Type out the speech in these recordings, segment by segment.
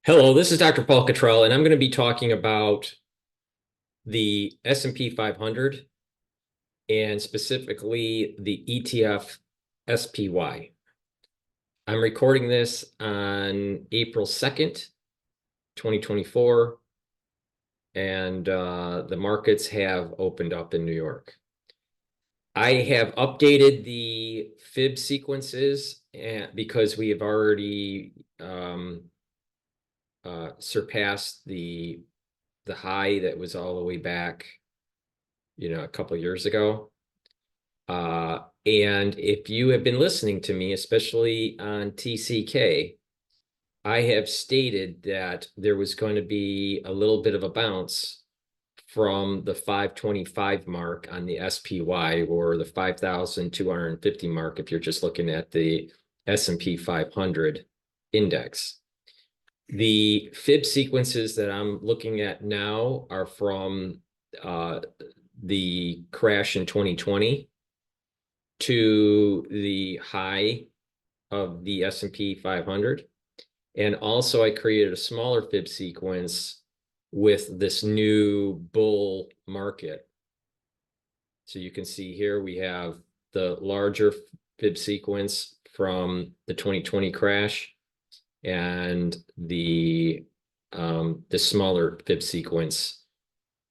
Hello, this is Dr. Paul Cottrell, and I'm going to be talking about the S&P 500 and specifically the ETF SPY. I'm recording this on April 2nd, 2024, and the markets have opened up in New York. I have updated the fib sequences because we have already surpassed the high that was all the way back, a couple of years ago. And if you have been listening to me, especially on TCK, I have stated that there was going to be a little bit of a bounce from the 525 mark on the SPY, or the 5,250 mark if you're just looking at the S&P 500 index. The fib sequences that I'm looking at now are from the crash in 2020 to the high of the S&P 500. And also I created a smaller fib sequence with this new bull market. So you can see here we have the larger fib sequence from the 2020 crash and the smaller fib sequence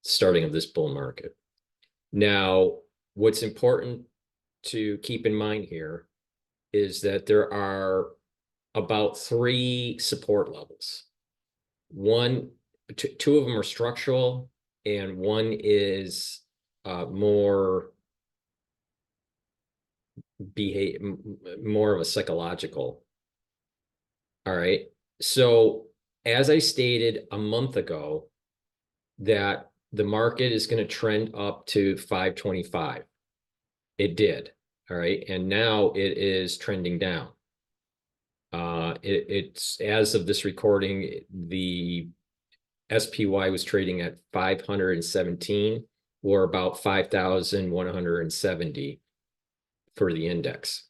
starting of this bull market. Now, what's important to keep in mind here is that there are about 3 support levels. Two of them are structural, and one is more of a psychological. All right. So as I stated a month ago, that the market is going to trend up to 525. It did. All right. And now it is trending down. It's as of this recording, the SPY was trading at 517, or about 5,170 for the index.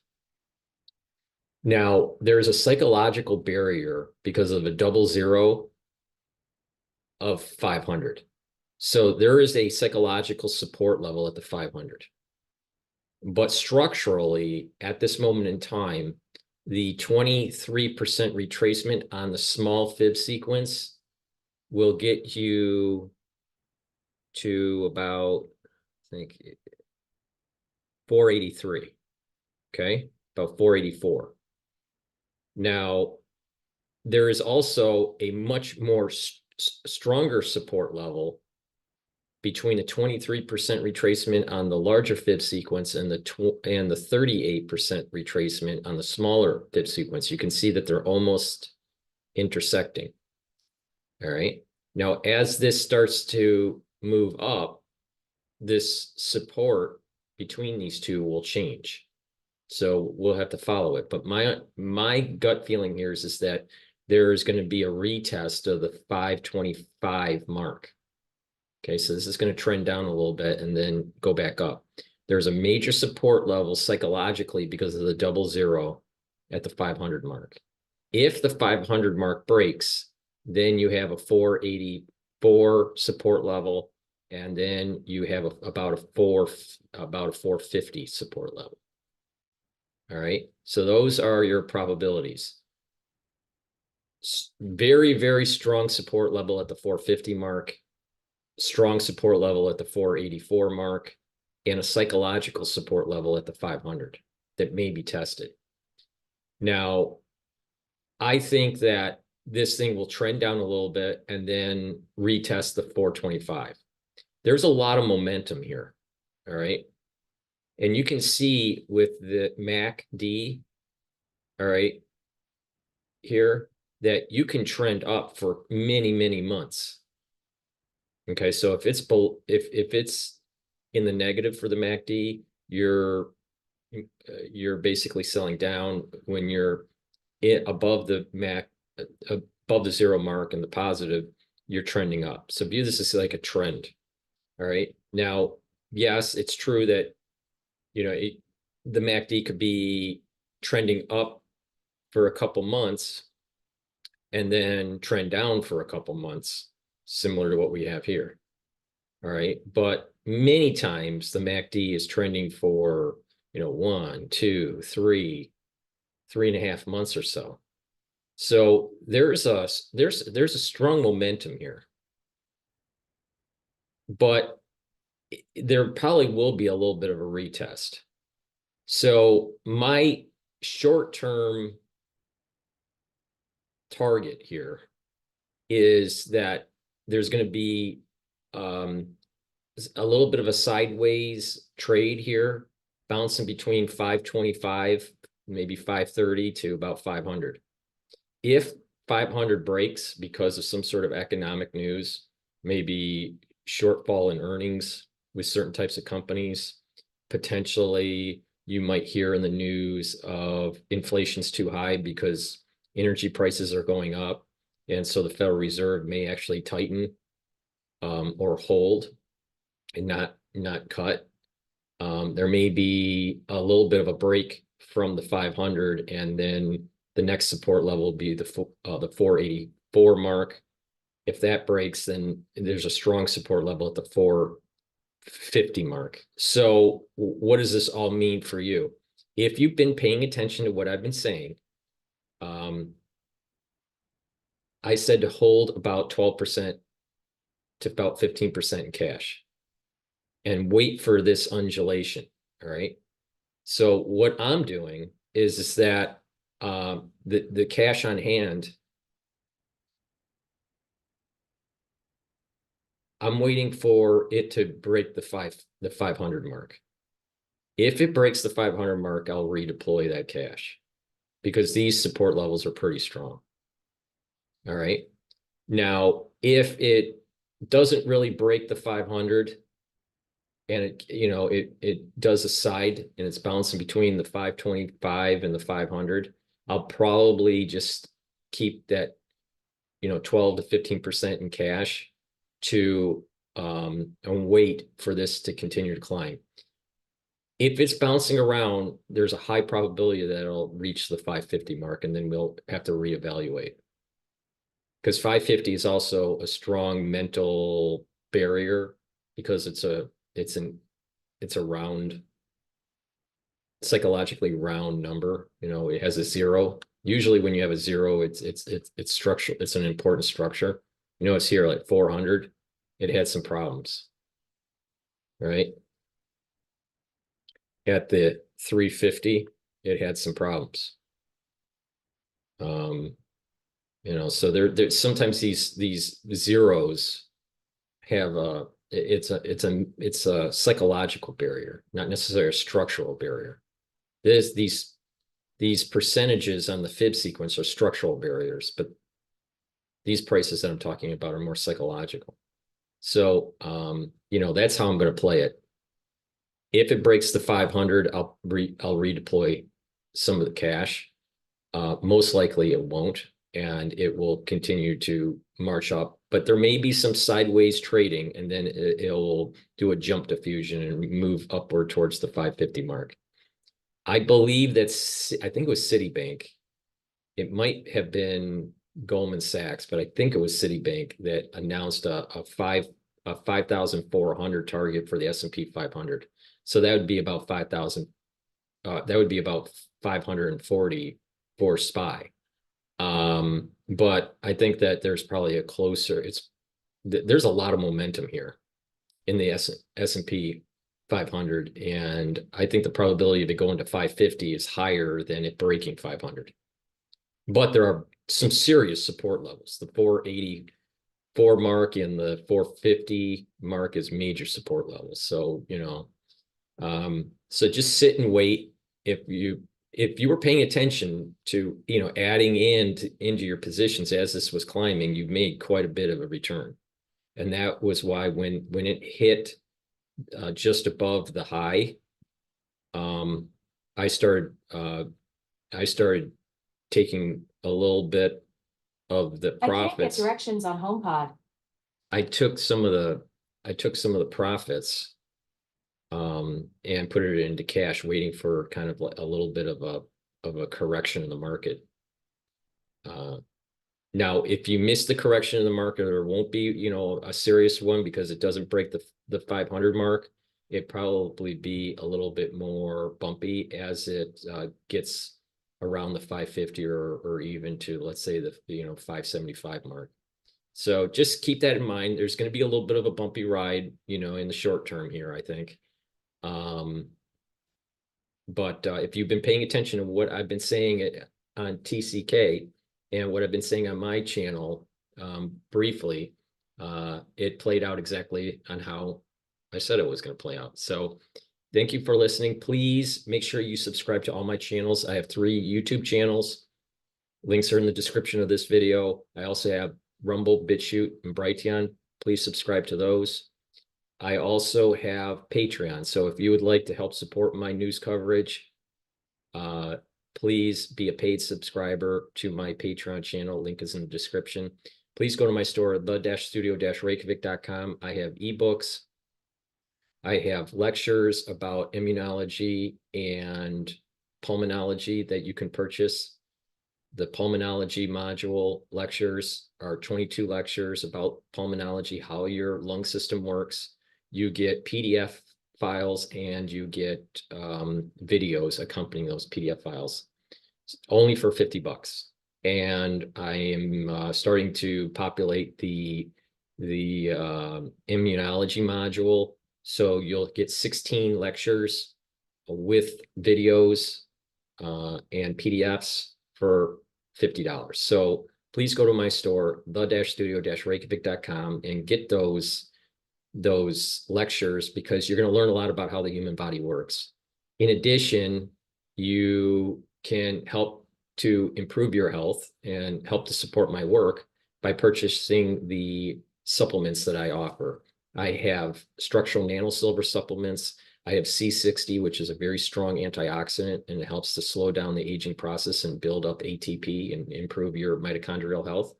Now, there's a psychological barrier because of a double zero of 500. So there is a psychological support level at the 500. But structurally, at this moment in time, the 23% retracement on the small fib sequence will get you to about, I think, 483. Okay, about 484. Now, there is also a much more stronger support level between the 23% retracement on the larger fib sequence and the 38% retracement on the smaller fib sequence. You can see that they're almost intersecting. All right. Now, as this starts to move up, this support between these two will change. So we'll have to follow it. But my gut feeling here is that there is going to be a retest of the 525 mark. Okay, so this is going to trend down a little bit and then go back up. There's a major support level psychologically because of the double zero at the 500 mark. If the 500 mark breaks, then you have a 484 support level, and then you have about a 450 support level. All right, so those are your probabilities. Very, very strong support level at the 450 mark, strong support level at the 484 mark, and a psychological support level at the 500 that may be tested. Now, I think that this thing will trend down a little bit and then retest the 425. There's a lot of momentum here. All right. And you can see with the MACD, all right, here, that you can trend up for many, many months. Okay, so if it's in the negative for the MACD, you're basically selling down. When you're above the above the zero mark and the positive, you're trending up. So view this as like a trend. All right. Now, yes, it's true that the MACD could be trending up for a couple months, and then trend down for a couple months, similar to what we have here. All right. But many times the MACD is trending for, 1, 2, 3, 3.5 months or so. So there's a strong momentum here, but there probably will be a little bit of a retest. So my short-term target here is that there's going to be a little bit of a sideways trade here, bouncing between 525, maybe 530 to about 500. If 500 breaks because of some sort of economic news, maybe shortfall in earnings with certain types of companies, potentially you might hear in the news of inflation's too high because energy prices are going up. And so the Federal Reserve may actually tighten or hold and not cut. There may be a little bit of a break from the 500, and then the next support level will be the 484 mark. If that breaks, then there's a strong support level at the 450 mark. So what does this all mean for you? If you've been paying attention to what I've been saying, I said to hold about 12% to about 15% in cash and wait for this undulation. All right. So what I'm doing is that the cash on hand, I'm waiting for it to break the 500 mark. If it breaks the 500 mark, I'll redeploy that cash because these support levels are pretty strong. All right. Now, if it doesn't really break the 500 and it does a side and it's bouncing between the 525 and the 500, I'll probably just keep that 12 to 15% in cash to and wait for this to continue to climb. If it's bouncing around, there's a high probability that it'll reach the 550 mark, and then we'll have to reevaluate. Because 550 is also a strong mental barrier because it's a round, psychologically round number. It has a zero. Usually when you have a zero, it's structural. It's an important structure. It's here like 400. It had some problems, right? At the 350, it had some problems. So there sometimes these zeros have it's a psychological barrier, not necessarily a structural barrier. These percentages on the fib sequence are structural barriers, but these prices that I'm talking about are more psychological. So that's how I'm going to play it. If it breaks the 500, I'll redeploy some of the cash. Most likely it won't, and it will continue to march up. But there may be some sideways trading, and then it'll do a jump diffusion and move upward towards the 550 mark. I believe I think it was Citibank. It might have been Goldman Sachs, but I think it was Citibank that announced a 5,400 target for the S&P 500. So that would be about 5,000. That would be about 540 for SPY. But I think that there's probably there's a lot of momentum here in the S&P 500, and I think the probability of it going to 550 is higher than it breaking 500. But there are some serious support levels. The 484 mark and the 450 mark is major support levels. So so just sit and wait. If you were paying attention to adding into your positions as this was climbing, you've made quite a bit of a return, and that was why when it hit just above the high, I started taking a little bit of the profits. I can't get directions on HomePod. I took some of the profits and put it into cash, waiting for kind of like a little bit of a correction in the market. Now, if you miss the correction in the market, there won't be, you know, a serious one because it doesn't break the 500 mark. It probably be a little bit more bumpy as it gets around the 550 or even to, let's say, the 575 mark. So just keep that in mind. There's going to be a little bit of a bumpy ride, you know, in the short term here, I think. But if you've been paying attention to what I've been saying on TCK and what I've been saying on my channel briefly, it played out exactly on how I said it was going to play out. So thank you for listening. Please make sure you subscribe to all my channels. I have 3 YouTube channels. Links are in the description of this video. I also have Rumble, Bitchute, and Brighteon. Please subscribe to those. I also have Patreon. So if you would like to help support my news coverage, please be a paid subscriber to my Patreon channel. Link is in the description. Please go to my store, the-studio-reykjavik.com. I have ebooks. I have lectures about immunology and pulmonology that you can purchase. The pulmonology module lectures are 22 lectures about pulmonology, how your lung system works. You get PDF files and you get videos accompanying those PDF files, only for $50. And I am starting to populate the immunology module. So you'll get 16 lectures with videos and PDFs for $50. So please go to my store, the-studio-reykjavik.com, and get those lectures because you're going to learn a lot about how the human body works. In addition, you can help to improve your health and help to support my work by purchasing the supplements that I offer. I have structural nanosilver supplements. I have C60, which is a very strong antioxidant, and it helps to slow down the aging process and build up ATP and improve your mitochondrial health.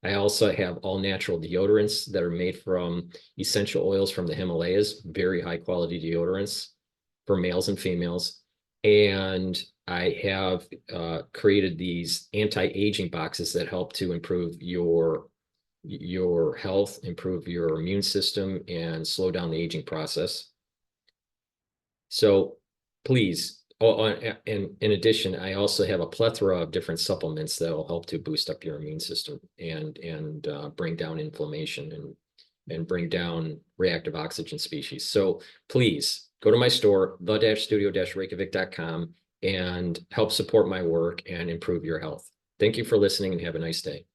I also have all natural deodorants that are made from essential oils from the Himalayas, very high quality deodorants for males and females. And I have created these anti-aging boxes that help to improve your health, improve your immune system, and slow down the aging process. So please, and in addition, I also have a plethora of different supplements that will help to boost up your immune system and bring down inflammation and bring down reactive oxygen species. So please go to my store, the-studio-reykjavik.com, and help support my work and improve your health. Thank you for listening and have a nice day.